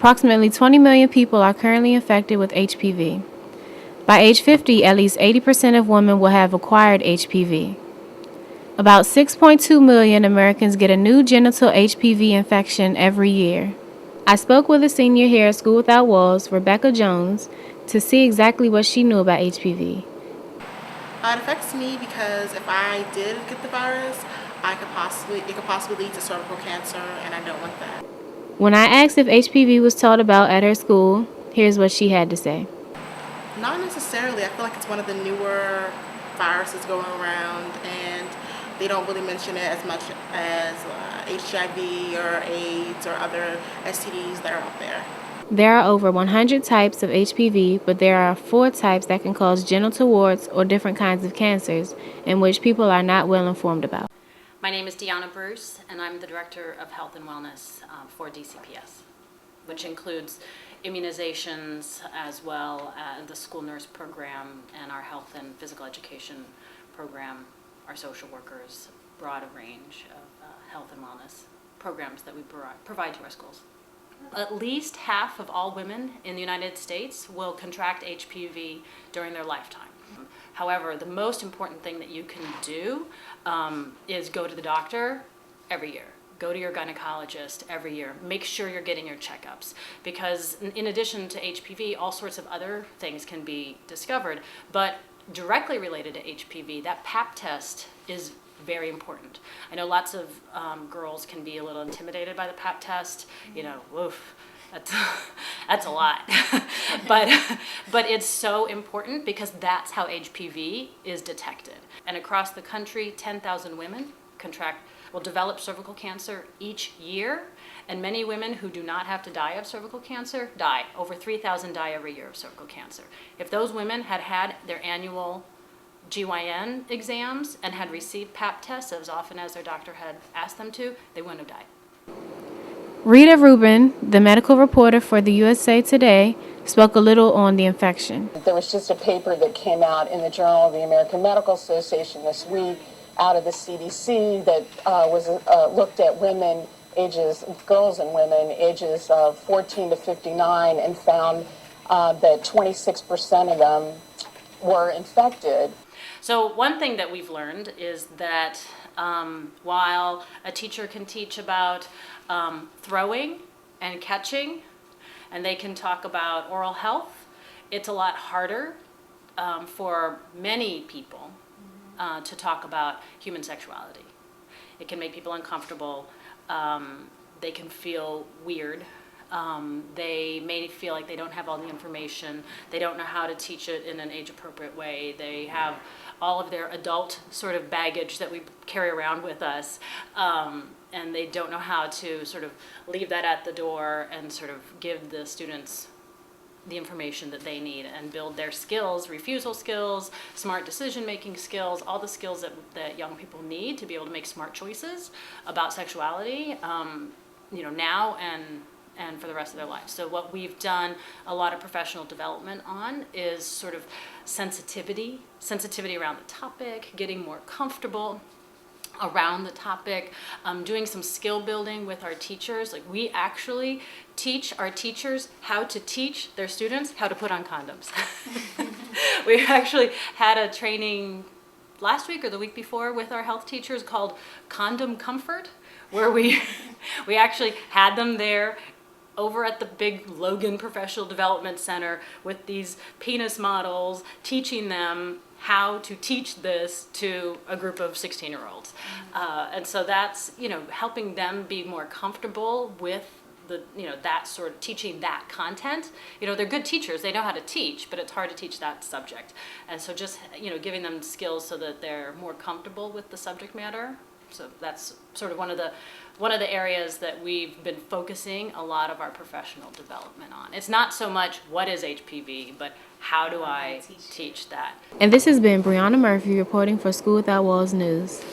Approximately 20 million people are currently infected with HPV. By age 50, at least 80% of women will have acquired HPV. About 6.2 million Americans get a new genital HPV infection every year. I spoke with a senior here at School Without Walls, Rebecca Jones, to see exactly what she knew about HPV. It affects me because if I did get the virus, it could possibly lead to cervical cancer, and I don't want that. When I asked if HPV was taught about at her school, here's what she had to say. Not necessarily. I feel like it's one of the newer viruses going around, and they don't really mention it as much as HIV or AIDS or other STDs that are out there. There are over 100 types of HPV, but there are 4 types that can cause genital warts or different kinds of cancers, in which people are not well informed about. My name is Deanna Bruce, and I'm the Director of Health and Wellness for DCPS, which includes immunizations as well as the school nurse program and our health and physical education program, our social workers, broad range of health and wellness programs that we provide to our schools. At least half of all women in the United States will contract HPV during their lifetime. However, the most important thing that you can do is go to the doctor every year. Go to your gynecologist every year. Make sure you're getting your checkups, because in addition to HPV, all sorts of other things can be discovered. But directly related to HPV, that pap test is very important. I know lots of girls can be a little intimidated by the pap test. You know, woof, that's a lot. but it's so important because that's how HPV is detected. And across the country, 10,000 women will develop cervical cancer each year, and many women who do not have to die of cervical cancer die. Over 3,000 die every year of cervical cancer. If those women had had their annual GYN exams and had received pap tests as often as their doctor had asked them to, they wouldn't have died. Rita Rubin, the medical reporter for the USA Today, spoke a little on the infection. There was just a paper that came out in the Journal of the American Medical Association this week out of the CDC that looked at girls and women ages of 14 to 59 and found that 26% of them were infected. So one thing that we've learned is that while a teacher can teach about throwing and catching, and they can talk about oral health, it's a lot harder for many people to talk about human sexuality. It can make people uncomfortable. They can feel weird. They may feel like they don't have all the information. They don't know how to teach it in an age-appropriate way. They have all of their adult sort of baggage that we carry around with us, and they don't know how to sort of leave that at the door and sort of give the students the information that they need and build their skills, refusal skills, smart decision-making skills, all the skills that young people need to be able to make smart choices about sexuality, now and for the rest of their lives. So what we've done a lot of professional development on is sort of sensitivity around the topic, getting more comfortable around the topic, doing some skill building with our teachers. Like, we actually teach our teachers how to teach their students how to put on condoms. We actually had a training last week or the week before with our health teachers called Condom Comfort, where we actually had them there over at the big Logan Professional Development Center with these penis models, teaching them how to teach this to a group of 16-year-olds. And so that's, helping them be more comfortable with that sort of teaching that content. They're good teachers, they know how to teach, but it's hard to teach that subject. And so just, giving them skills so that they're more comfortable with the subject matter. So that's sort of one of the areas that we've been focusing a lot of our professional development on. It's not so much what is HPV, but how do I teach that? And this has been Breanna Murphy reporting for School Without Walls News.